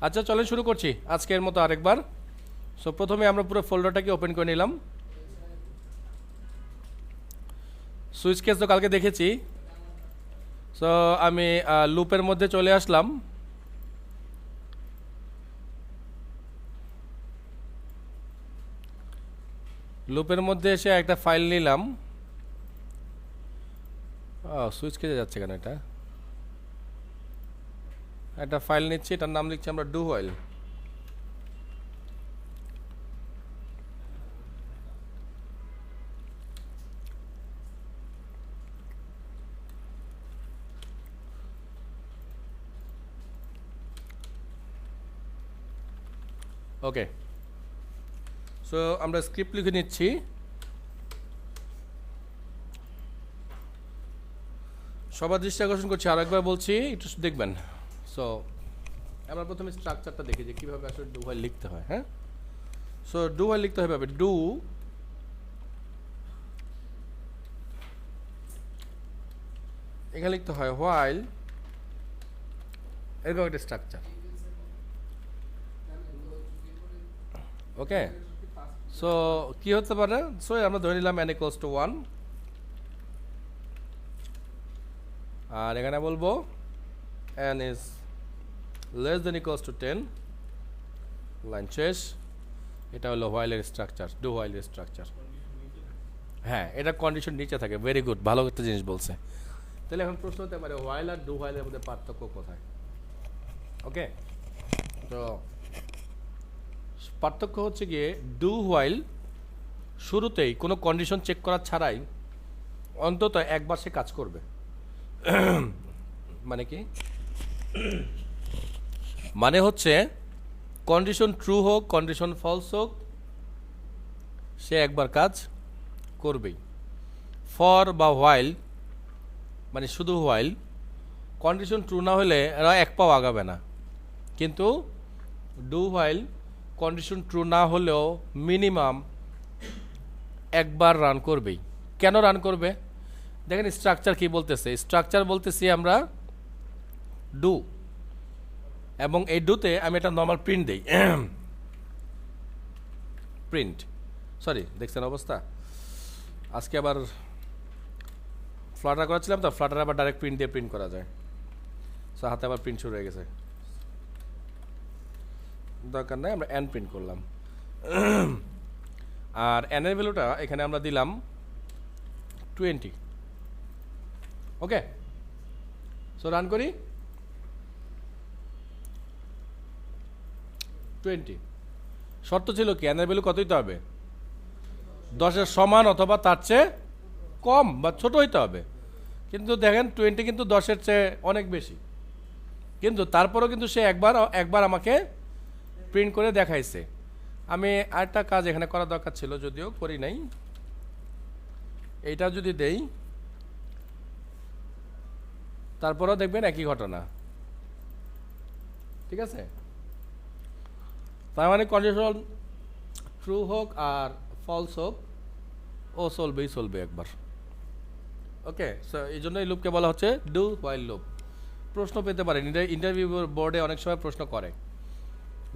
আচ্ছা চলেন শুরু করছি আজকের মতো আরেকবার। সো প্রথমে আমরা পুরো ফোল্ডারটাকে ওপেন করে নিলাম। সুইচ কেস তো কালকে দেখেছি। সো আমি লুপের মধ্যে চলে আসলাম। লুপের মধ্যে এসে একটা ফাইল নিলাম। সুইচ কেসে যাচ্ছে কেন? এটা একটা ফাইল নিচ্ছি, এটার নাম লিখছি আমরা ডু হোয়াইল। ওকে, সো আমরা স্ক্রিপ্ট লিখে নিচ্ছি। সবার দৃষ্টি আকর্ষণ করছি, আরেকবার বলছি, একটু দেখবেন। সো আমরা প্রথমে স্ট্রাকচারটা দেখি যে কীভাবে আসলে ডু হোয়াইল লিখতে হয়। হ্যাঁ, সো ডু হোয়াইল লিখতে হবে ডু, এখানে লিখতে হয় হোয়াইল, এরকম একটা স্ট্রাকচার। ওকে, সো কি হতে পারে? সো আমরা ধরে নিলাম n equals to 1, আর এখানে বলবো n is less than equals to 10, line শেষ। এটা হলো হোয়াইলের স্ট্রাকচার, ডু হোয়াইলের স্ট্রাকচার। হ্যাঁ, এটা কন্ডিশন নিচে থাকে। ভেরি গুড, ভালো একটা জিনিস বলছে। তাহলে এখন প্রশ্ন হতে পারে হোয়াইল আর ডু হোয়াইলের মধ্যে পার্থক্য কোথায়? ওকে, তো পার্থক্য হচ্ছে গিয়ে ডু হোয়াইল শুরুতেই কোনো কন্ডিশন চেক করা ছাড়াই অন্তত একবার সে কাজ করবে। মানে কি? মানে হচ্ছে কন্ডিশন ট্রু হোক, কন্ডিশন ফলস হোক, সে একবার কাজ করবেই। ফর বা হোয়াইল মানে শুধু হোয়াইল, কন্ডিশন ট্রু না হলে এরা এক পাও আগাবে না। কিন্তু ডু হোয়াইল কন্ডিশন ট্রু না হলেও মিনিমাম একবার রান করবেই। কেন রান করবে? দেখেন স্ট্রাকচার কি বলতেছে। স্ট্রাকচার বলতেছি আমরা ডু, এবং এই ডুতে আমি একটা নর্মাল প্রিন্ট দিই। প্রিন্ট, সরি দেখছেন অবস্থা। আজকে আবার ফ্লাটার করাচ্ছিলাম তো, ফ্লাটার আবার ডাইরেক্ট প্রিন্ট দিয়ে প্রিন্ট করা যায়। সো হাতে আবার প্রিন্ট শুরু হয়ে গেছে, দরকার নাই, আমরা এন প্রিন্ট করলাম। আর এন এর ভ্যালুটা এখানে আমরা দিলাম 20। ওকে, সো রান করি। 20 শর্ত ছিল কি? এন এর ভ্যালু কত হইতে হবে? 10-এর সমান অথবা তার চেয়ে কম বা ছোট হইতে হবে। কিন্তু দেখেন 20 কিন্তু 10-এর চেয়ে অনেক বেশি। কিন্তু তারপরেও কিন্তু সে একবার আমাকে প্রিন্ট করে দেখাইছে। আমি আরেকটা কাজ এখানে করা দরকার ছিল, যদিও করি নাই। এইটা যদি দেই, তারপরেও দেখবেন একই ঘটনা। ঠিক আছে, তার মানে কন্ডিশন ট্রু হোক আর ফলস হোক, ও চলবে একবার। ওকে, সো এই জন্য এই লুপকে বলা হচ্ছে ডু হোয়াইল লুপ। প্রশ্ন পেতে পারেন, ইন্টারভিউ বোর্ডে অনেক সময় প্রশ্ন করে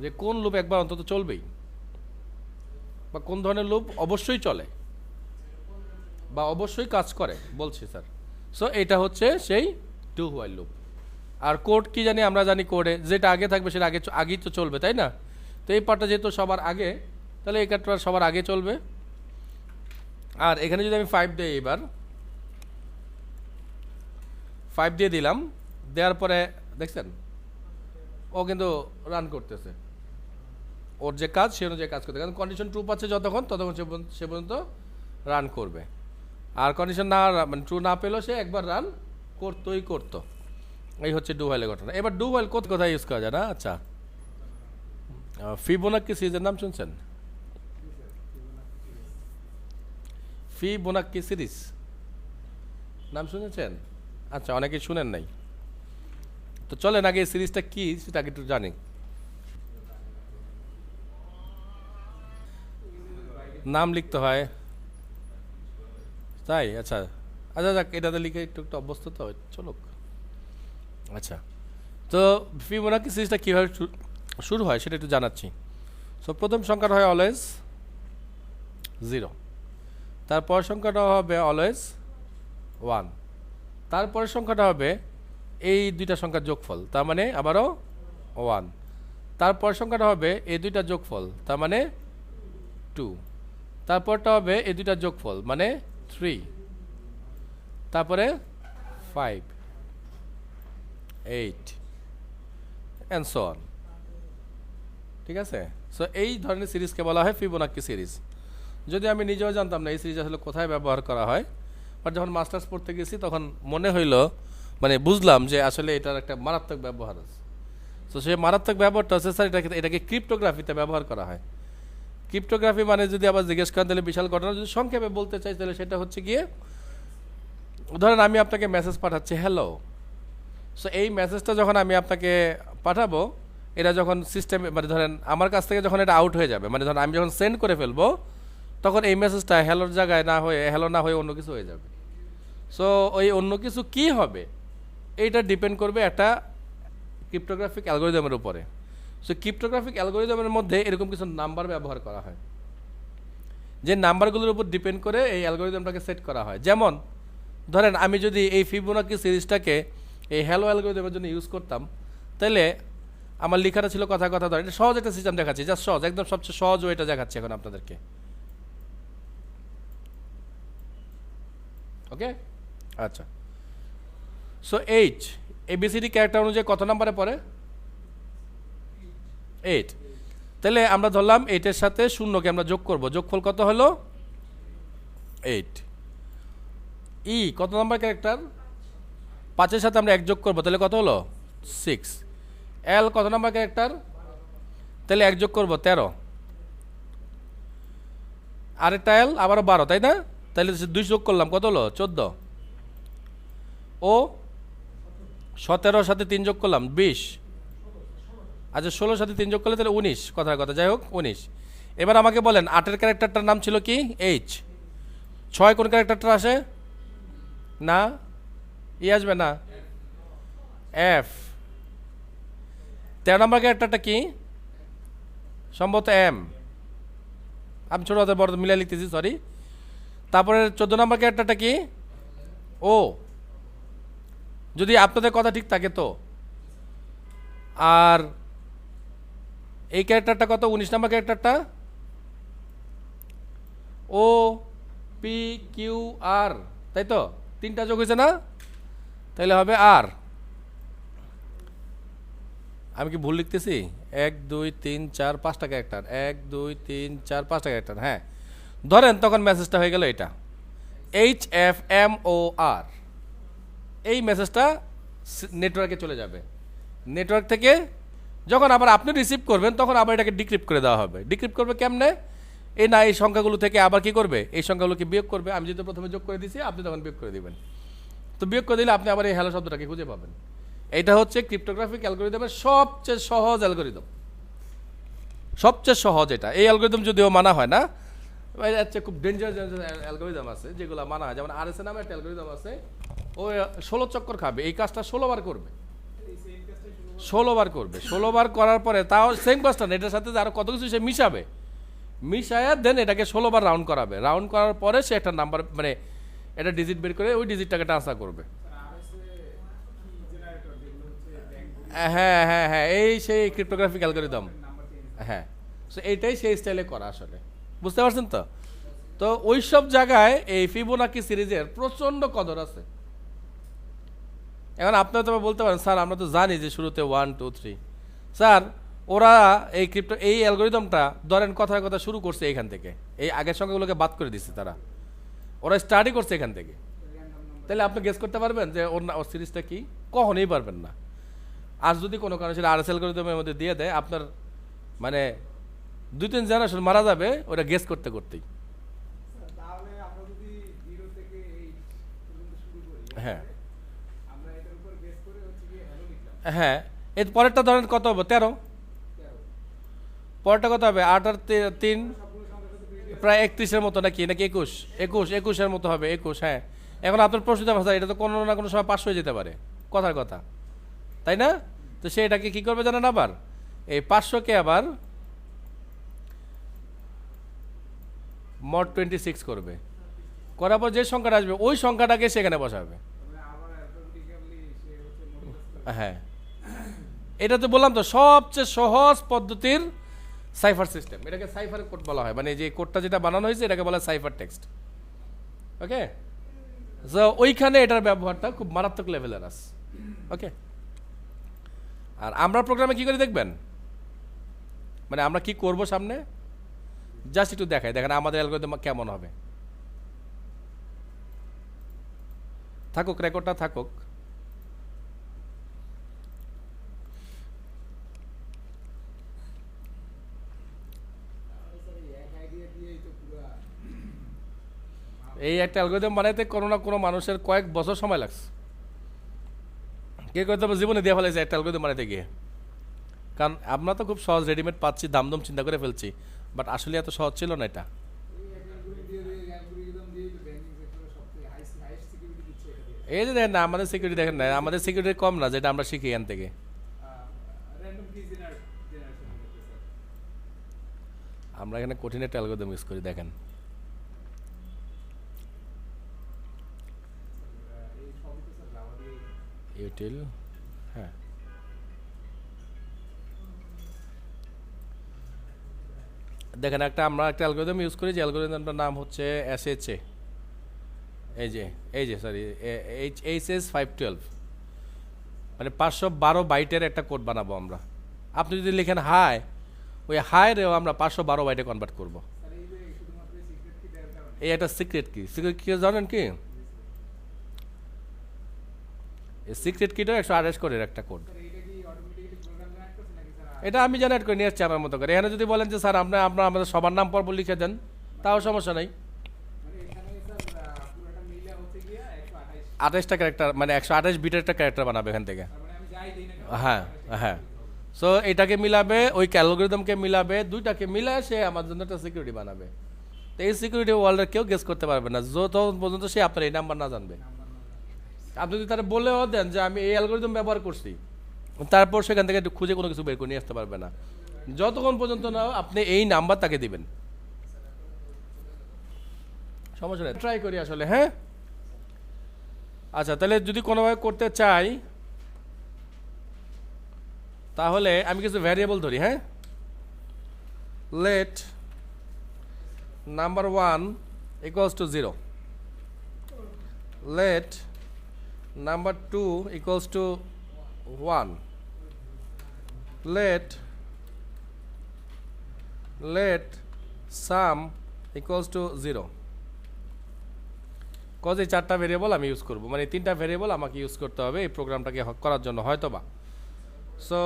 যে কোন লুপ একবার অন্তত চলবেই, বা কোন ধরনের লুপ অবশ্যই চলে বা অবশ্যই কাজ করে। বলছি স্যার, সো এটা হচ্ছে সেই ডু হোয়াইল লুপ। আর কোড কি জানি? আমরা জানি কোডে যেটা আগে থাকবে সেটা আগেই তো চলবে, তাই না? তো এই পার্টটা যেহেতু সবার আগে, তাহলে এই কার্ডটা সবার আগে চলবে। আর এখানে যদি আমি 5 দিই, এবার 5 দিয়ে দিলাম, দেওয়ার পরে দেখছেন ও কিন্তু রান করতেছে। ওর যে কাজ সে অনুযায়ী কাজ করতে, কারণ কন্ডিশন ট্রু পাচ্ছে ততক্ষণ সে পর্যন্ত রান করবে। আর কন্ডিশন না মানে ট্রু না পেলেও সে একবার রান করতো। এই হচ্ছে ডু হোয়াইলের ঘটনা। এবার ডু হোয়াইল কোথায় ইউজ করা যায় না? আচ্ছা, ফিবোনাক্কি সিরিজের নাম শুনছেন? ফিবোনাক্কি সিরিজ নাম শুনেছেন? আচ্ছা, অনেকে শুনেন নাই। তো চলেন আগে এই সিরিজটা কি সেটা আগে একটু জানি। নাম লিখতে হয়, তাই? আচ্ছা আচ্ছা, যাক, এটাতে লিখে একটু অভ্যস্ত তো, চলুক। আচ্ছা, তো ফিবোনাক্কি সিরিজটা কীভাবে শুরু হয় সেটা একটু জানাচ্ছি। সো প্রথম সংখ্যাটা হয় অলওয়েজ 0, তারপর সংখ্যাটা হবে অলওয়েজ 1, তারপরের সংখ্যাটা হবে এই দুইটা সংখ্যার যোগফল, তার মানে আবারও 1, তারপর সংখ্যাটা হবে এই দুইটা যোগফল, তার মানে 2, তারপরটা হবে এই দুইটা যোগফল মানে 3, তারপরে 5, 8 and so on। ঠিক আছে? সো এই ধরনের সিরিজকে বলা হয় ফিবোনাক্কি সিরিজ। যদি আমি নিজেও জানতাম না এই সিরিজ আসলে কোথায় ব্যবহার করা হয়, বাট যখন মাস্টার্স পড়তে গেছি তখন মনে হইল, মানে বুঝলাম যে আসলে এটার একটা মারাত্মক ব্যবহার আছে। তো সেই মারাত্মক ব্যবহারটা হচ্ছে স্যার এটাকে ক্রিপ্টোগ্রাফিতে ব্যবহার করা হয়। ক্রিপ্টোগ্রাফি মানে যদি আবার জিজ্ঞেস করেন তাহলে বিশাল ঘটনা, যদি সংক্ষেপে বলতে চাই তাহলে সেটা হচ্ছে গিয়ে, ধরেন আমি আপনাকে মেসেজ পাঠাচ্ছি হ্যালো। সো এই মেসেজটা যখন আমি আপনাকে পাঠাবো, এটা যখন সিস্টেমে, মানে ধরেন আমার কাছ থেকে যখন এটা আউট হয়ে যাবে, মানে ধরেন আমি যখন সেন্ড করে ফেলবো, তখন এই মেসেজটা হ্যালোর জায়গায় না হয়ে, হ্যালো না হয়ে অন্য কিছু হয়ে যাবে। সো ওই অন্য কিছু কি হবে এইটা ডিপেন্ড করবে একটা ক্রিপ্টোগ্রাফিক অ্যালগোরিদমের উপরে। সো ক্রিপ্টোগ্রাফিক অ্যালগোরিদমের মধ্যে এরকম কিছু নাম্বার ব্যবহার করা হয়, যে নাম্বারগুলোর উপর ডিপেন্ড করে এই অ্যালগোরিদমটাকে সেট করা হয়। যেমন ধরেন আমি যদি এই ফিবোনাকি সিরিজটাকে এই হ্যালো অ্যালগোরিদমের জন্য ইউজ করতাম, তাহলে আমার লেখাটা ছিল কথা কথা ধরেন, এটা সহজ একটা সিস্টেম দেখাচ্ছি, জাস্ট সহজ, একদম সবচেয়ে সহজ ওইটা দেখাচ্ছি এখন আপনাদেরকে। ওকে, আচ্ছা। সো এইচ এবিসিডি ক্যারেক্টার অনুযায়ী কত নাম্বারে পড়ে? 8। তাহলে আমরা ধরলাম 8-এর সাথে 0কে আমরা যোগ করব, যোগফল কত হলো? 8। ই কত নাম্বার ক্যারেক্টার? 5-এর সাথে আমরা 1 যোগ করব, তাহলে কত হলো? 6। এল কত নাম্বার ক্যারেক্টার? তাহলে 1 যোগ করব, 13। আরেকটা এল আবারও 12, তাই না? তাহলে 2 যোগ করলাম, কত হলো? 14। ও 17-র সাথে 3 যোগ করলাম, 20। আচ্ছা 16-র সাথে 3 যোগ করলে তাহলে 19, কথার কথা, যাই হোক 19। এবার আমাকে বলেন 8-এর ক্যারেক্টারটার নাম ছিল কি? এইচ। 6 কোন ক্যারেক্টারটা আসে? না, ই আসবে না, এফ। 13 নম্বর ক্যারেক্টারটা কি? সম্ভবত এম। আমি ছোট হাতে বড় মিলাই লিখতেছি, সরি। তারপরে 14 নম্বর ক্যারেক্টারটা কি? ও। যদি আপনাদের কথা ঠিক থাকে তো। আর এই ক্যারেক্টারটা কত? 19 নম্বর ক্যারেক্টারটা ও পি কিউ আর, তাই তো? 3টা যোগ হয়েছে না? তাহলে হবে আর। আমি কি ভুল লিখতেছি? 1 2 3 4 5টা ক্যারেক্টার, 1 2 3 4 5টা ক্যারেক্টার। হ্যাঁ, ধরেন তখন মেসেজটা হয়ে গেল এটা এইচ এফ এম ও আর। এই মেসেজটা নেটওয়ার্কে চলে যাবে। নেটওয়ার্ক থেকে যখন আবার আপনি রিসিভ করবেন তখন আবার এটাকে ডিক্রিপ্ট করে দেওয়া হবে। ডিক্রিপ্ট করবে কেমনে? এই না, এই সংখ্যাগুলো থেকে আবার কি করবে? এই সংখ্যাগুলোকে বিয়োগ করবে। আমি যেহেতু প্রথমে যোগ করে দিয়েছি, আপনি তখন বিয়োগ করে দিবেন। তো বিয়োগ করে দিলে আপনি আবার এই হ্যালো শব্দটাকে খুঁজে পাবেন। এটা হচ্ছে ক্রিপ্টোগ্রাফিক অ্যালগোরিদমের সবচেয়ে সহজ অ্যালগোরিদম, সবচেয়ে সহজ এটা। এই অ্যালগোরিদম যদিও মানা হয় না, আচ্ছা খুব ডেঞ্জারাস অ্যালগোরিদম আছে যেগুলো মানা হয়। যেমন আরএসএ নামে একটা অ্যালগোরিদম আছে, ও 16 চক্কর খাবে, এই কাজটা 16 বার করবে। 16 বার করবে, 16 বার করার পরে তাও সেম কাজটা না, এটার সাথে আরো কত কিছু সে মিশাবে, মিশায়া দেন এটাকে 16 বার রাউন্ড করাবে। রাউন্ড করার পরে সে একটা নাম্বার, মানে এটা ডিজিট বের করে ওই ডিজিটটাকে ট্রান্সফার করবে। হ্যাঁ হ্যাঁ হ্যাঁ, এই সেই ক্রিপ্টোগ্রাফিক অ্যালগোরিদম। হ্যাঁ, সো এইটাই সেই স্টাইলে করা আসলে, বুঝতে পারছেন তো? তো ওই সব জায়গায় এই ফিবোনাকি সিরিজের প্রচন্ড কদর আছে। এখন আপনারা তো বলতে পারেন স্যার আমরা তো জানি যে শুরুতে 1 2 3। স্যার ওরা এই অ্যালগোরিদমটা ধরেন কথার কথা শুরু করছে এখান থেকে, এই আগের সংখ্যাগুলোকে বাদ করে দিচ্ছে তারা, ওরা স্টাডি করছে এখান থেকে। তাহলে আপনি গেস করতে পারবেন যে ওর সিরিজটা কি? কখনোই পারবেন না। আর যদি কোনো কারণে সেটা আরএস অ্যালগোরিদমের মধ্যে দিয়ে দেয়, আপনার মানে 2-3 জেনারেশন মারা যাবে ওটা গেস করতে করতেই। হ্যাঁ হ্যাঁ, এর পরেরটা ধরেন কত হবে? 13। পরেরটা কত হবে? 8 আর 3 প্রায় 31-এর মতো, নাকি 21? 21-এর মতো হবে, 21। হ্যাঁ, এখন আপনার প্রশ্ন ভাষা, এটা তো কোনো না কোনো সময় 5 হয়ে যেতে পারে, কথার কথা, তাই না? তো সে এটাকে কী করবে জানেন? আবার এই 500কে আবার mod 26 করবে, করার পর যে সংখ্যাটা আসবে ওই সংখ্যাটাকে সেখানে বসাবে। হ্যাঁ, এটা তো বললাম তো সবচেয়ে সহজ পদ্ধতির সাইফার সিস্টেম, এটাকে সাইফার কোড বলা হয়, মানে যে কোডটা যেটা বানানো হয়েছে এটাকে বলা হয় সাইফার টেক্সট। ওকে, সো ওইখানে এটার ব্যবহারটা খুব মারাত্মক লেভেলের আছে। ওকে, আর আমরা প্রোগ্রামে কি করে দেখবেন, মানে আমরা কি করব সামনে জাস্ট একটু দেখাই, দেখেন আমাদের অ্যালগরিদম কেমন হবে। থাকুক, রেকর্ডটা থাকুক। এই একটা অ্যালগরিদম বানাইতে কোনো না কোনো মানুষের কয়েক বছর সময় লাগছে। কে করতে জীবনে দিয়ে ফেলেছে একটা অ্যালগরিদম বানাইতে গিয়ে, কারণ আমরা তো খুব সহজ রেডিমেড পাচ্ছি, দাম দাম চিন্তা করে ফেলছি, বাট আসলে এত সহজ ছিল না এটা। এই যে দেখেন না, আমাদের সিকিউরিটি দেখেন না, আমাদের সিকিউরিটি কম না যেটা আমরা শিখি এখান থেকে। আমরা এখানে কঠিন একটা অ্যালগরিদম ইউজ করি, দেখেন ইউটিল। হ্যাঁ, দেখেন আমরা একটা অ্যালগরিদম ইউজ করি, যে অ্যালগরিদমটার নাম হচ্ছে SHA, এই যে সরি HS 512, মানে 512 বাইটের একটা কোড বানাবো আমরা। আপনি যদি লিখেন হাই, ওই হাই রেও আমরা 512 বাইটে কনভার্ট করব। এই একটা সিক্রেট কি, সিক্রেট কি জানেন কি? এই সিক্রেট কিটা 128 কোডের একটা কোড, এটা আমি জেনারেট করে নিয়ে আসছি আমার মতো করে। এখানে যদি বলেন যে স্যার আপনারা আমাদের সবার নাম পর লিখে দেন, তাও সমস্যা নাই। 28টা ক্যারেক্টার, মানে 128 বিটের একটা ক্যারেক্টার বানাবে এখান থেকে। হ্যাঁ হ্যাঁ, সো এটাকে মিলাবে, ওই অ্যালগরিদমকে মিলাবে, দুইটাকে মিলায় সে আমার জন্য একটা সিকিউরিটি বানাবে। তো এই সিকিউরিটি ওয়ার্ল্ডের কেউ গেস করতে পারবে না যতক্ষণ পর্যন্ত সে আপনার এই নাম্বার না জানবে। আপনি যদি তারা বলেও দেন যে আমি এই অ্যালগরিদম ব্যবহার করছি, তারপর সেখান থেকে একটু খুঁজে কোনো কিছু বের করে নিয়ে আসতে পারবে না যতক্ষণ পর্যন্ত না আপনি এই নাম্বার তাকে দিবেন। সমস্যা নেই, ট্রাই করি আসলে। হ্যাঁ, আচ্ছা, তাহলে যদি কোনোভাবে করতে চাই তাহলে আমি কিছু ভ্যারিয়েবল ধরি। হ্যাঁ, late number 1 equals to 0, let number 2 equals to 1, let sum equals to 0। Cause এই 4টা ভেরিয়েবল আমি ইউজ করব, মানে 3টা ভেরিয়েবল আমাকে ইউজ করতে হবে এই প্রোগ্রামটাকে করার জন্য হয়তোবা। সো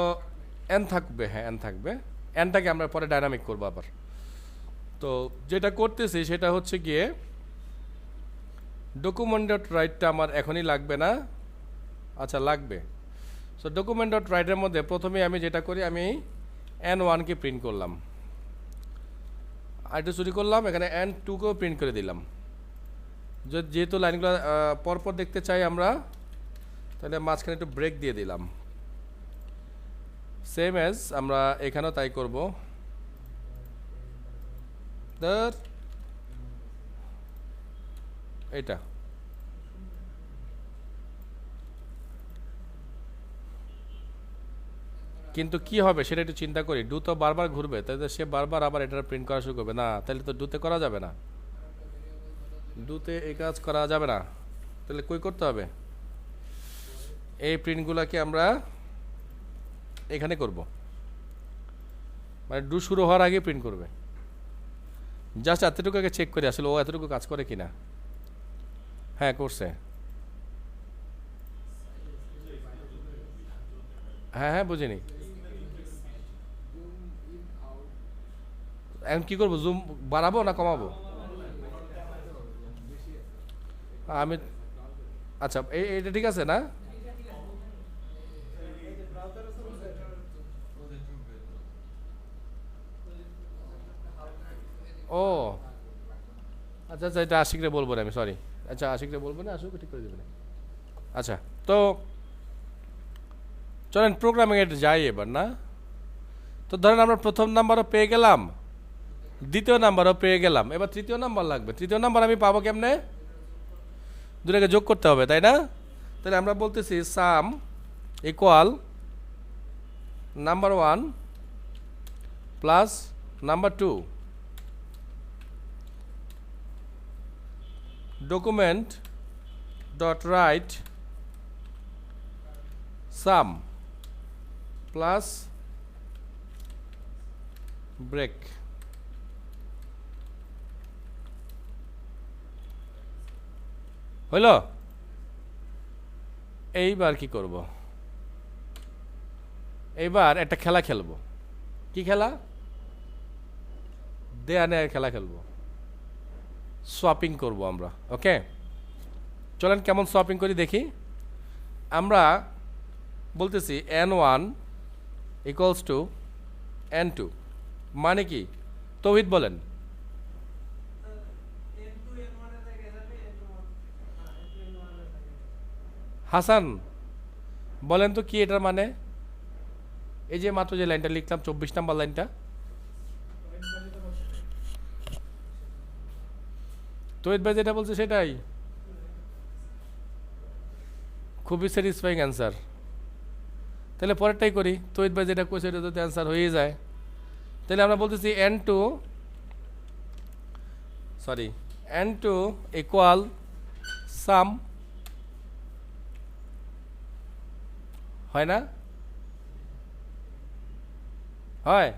n থাকবে, হ্যাঁ n থাকবে, nটাকে আমরা পরে ডাইনামিক করব আবার। তো যেটা করতেছি সেটা হচ্ছে গিয়ে ডকুমেন্ট ডট রাইটটা আমার এখনই লাগবে না, আচ্ছা লাগবে। সো ডকুমেন্ট ডট রাইটের মধ্যে প্রথমে আমি যেটা করি, আমি n1কে প্রিন্ট করলাম, আরেকটু চুরি করলাম, এখানে n2কেও প্রিন্ট করে দিলাম। যেহেতু লাইনগুলো পরপর দেখতে চাই আমরা, তাহলে মাঝখানে একটু ব্রেক দিয়ে দিলাম। সেম অ্যাজ আমরা এখানেও তাই করব। এটা কিন্তু কি হবে সেটা একটু চিন্তা করি। ডু তো বারবার ঘুরবে, তাহলে সে বারবার আবার এটা প্রিন্ট করা শুরু করবে, না তাহলে তো ডুতে করা যাবে না, ডুতে এই কাজ করা যাবে না। তাহলে কই করতে হবে, এই প্রিন্টগুলোকে আমরা এখানে করব, মানে ডু শুরু হওয়ার আগে প্রিন্ট করবে। জাস্ট এতটুকু আগে চেক করি আসলে ও এতটুকু কাজ করে কিনা। হ্যাঁ করছে, হ্যাঁ হ্যাঁ বুঝিনি। এখন কি করবো, জুম বাড়াবো না কমাবো? আমি আচ্ছা এইটা ঠিক আছে না? ও আচ্ছা আচ্ছা, এটা আশিকরে বলবো না আমি, সরি। আচ্ছা আশিকরে বলবো না, আশিক ঠিক করে দেবে না। আচ্ছা, তো চলেন প্রোগ্রামিং এ যাই এবার না। তো ধরেন আমরা প্রথম নাম্বারও পেয়ে গেলাম, দ্বিতীয় নাম্বারও পেয়ে গেলাম, এবার তৃতীয় নাম্বার লাগবে। তৃতীয় নাম্বার আমি পাবো কেমনে? দুটাকে যোগ করতে হবে, তাই না? তাহলে আমরা বলতেছি সাম equal number 1 plus number 2, document dot write sum plus break। হইল? এইবার কি করব? এইবার একটা খেলা খেলবো। কি খেলা? দেয়া নেয়ার খেলা খেলবো। সোয়াপিং করব আমরা। ওকে, চলেন কেমন সোয়াপিং করি দেখি। আমরা বলতেছি n1 ইকুয়ালস টু n2, মানে কি? তৌহিদ বলেন। হাসান বলেন তো কি এটার মানে? এই যে মাত্র যে লাইনটা লিখলাম 24 নাম্বার লাইনটা, তৌহিদ ভাই যেটা বলছে সেটাই। খুবই স্যাটিসফাইং অ্যান্সার। তাহলে পরেরটাই করি। তৌহিদ ভাই যেটা কইছে এটা যদি অ্যান্সার হয়ে যায়, তাহলে আমরা বলতেছি n2 ইকুয়াল সাম, হয় না? হয়।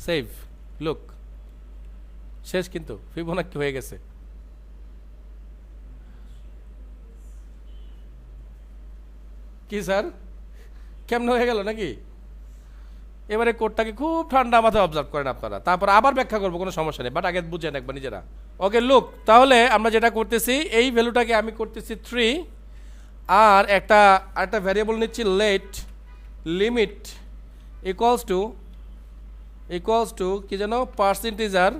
সেভ, লুক, শেষ কিন্তু ফিবোনাক্কি হয়ে গেছে। কি স্যার, কেমন হয়ে গেল নাকি? এবারে কোডটাকে খুব ঠান্ডা মাথায় অবজার্ভ করেন আপনারা, তারপর আবার ব্যাখ্যা করবো, কোনো সমস্যা নেই, বাট আগে বুঝেন একবার নিজেরা। ওকে লুক, তাহলে আমরা যেটা করতেছি এই ভ্যালুটাকে আমি করতেছি 3, আর একটা ভ্যারিয়েবল নিচ্ছি লেট লিমিট ইকুয়ালস টু কি যেন পার্সেন্টেজার,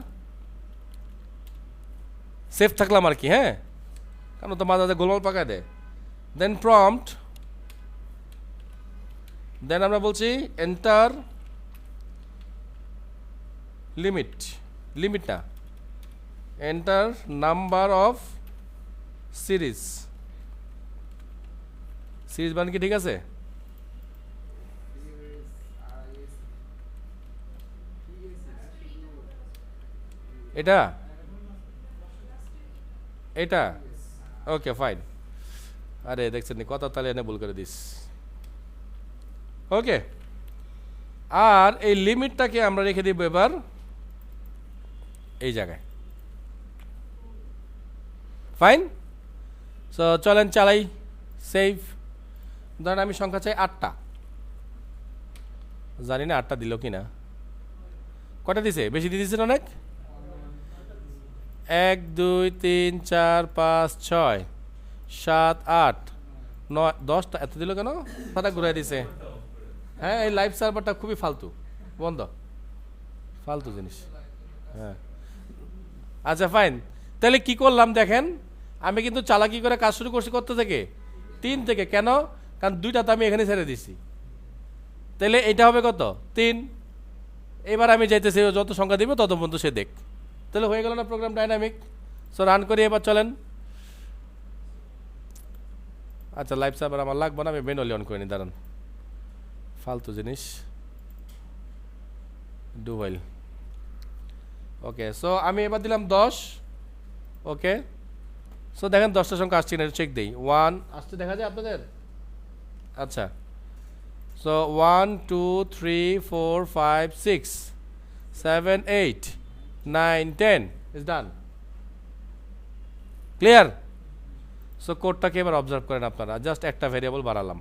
সেফ থাকলাম আর কি। হ্যাঁ, কারণ তো মাঝে মাঝে গোলমাল পাকায় দেয়। দেন প্রম্পট, দেন আমরা বলছি এন্টার লিমিট না, এন্টার নাম্বার অফ সিরিজ বান কি ঠিক আছে? এটা ওকে ফাইন। আরে দেখছেন কত তাহলে এনে ভুল করে দিস। ওকে, আর এই লিমিটটাকে আমরা রেখে দিব এবার এই জায়গায়। ফাইন। সো চলেন চালাই, সেভ। ধরেন আমি সংখ্যা চাই 8টা, জানি না 8টা দিল কি না। কটা দিছে? বেশি দিয়ে দিচ্ছেন অনেক। 1 2 3 4 5 6 7 8 9 10টা, এত দিল কেন? তারা ঘুরাই দিছে। হ্যাঁ, এই লাইভ সার্ভারটা খুবই ফালতু, বন্ধ, ফালতু জিনিস। হ্যাঁ, আচ্ছা ফাইন। তাহলে কি করলাম দেখেন, আমি কিন্তু চালাকি করে কাজ শুরু করছি কত থেকে? 3 থেকে। কেন? কারণ 2টা তো আমি এখানে ছেড়ে দিছি। তাহলে এটা হবে কত? 3। এবার আমি যাইতেছি, যত সংখ্যা দিব তত পর্যন্ত সে দেখ। তাহলে হয়ে গেল না প্রোগ্রাম ডাইনামিক? সো রান করি এবার, চলেন। আচ্ছা, লাইভ সার্ভার আমার লাগবে না, আমি ম্যানুয়ালি অন করে নি, দাঁড়ান, ফালতু জিনিস। Do while. ওকে, সো আমি এবার দিলাম 10। ওকে, সো দেখেন 10টা সংখ্যা আসছে কিনা চেক দেই। 1 আসছে দেখা যায় আপনাদের? আচ্ছা, so 1 2 3 4 5 6 7 8 9 10 is done. Clear? So কোডটাকে এবার অবজার্ভ করেন আপনারা, জাস্ট একটা ভ্যারিয়েবল বাড়ালাম।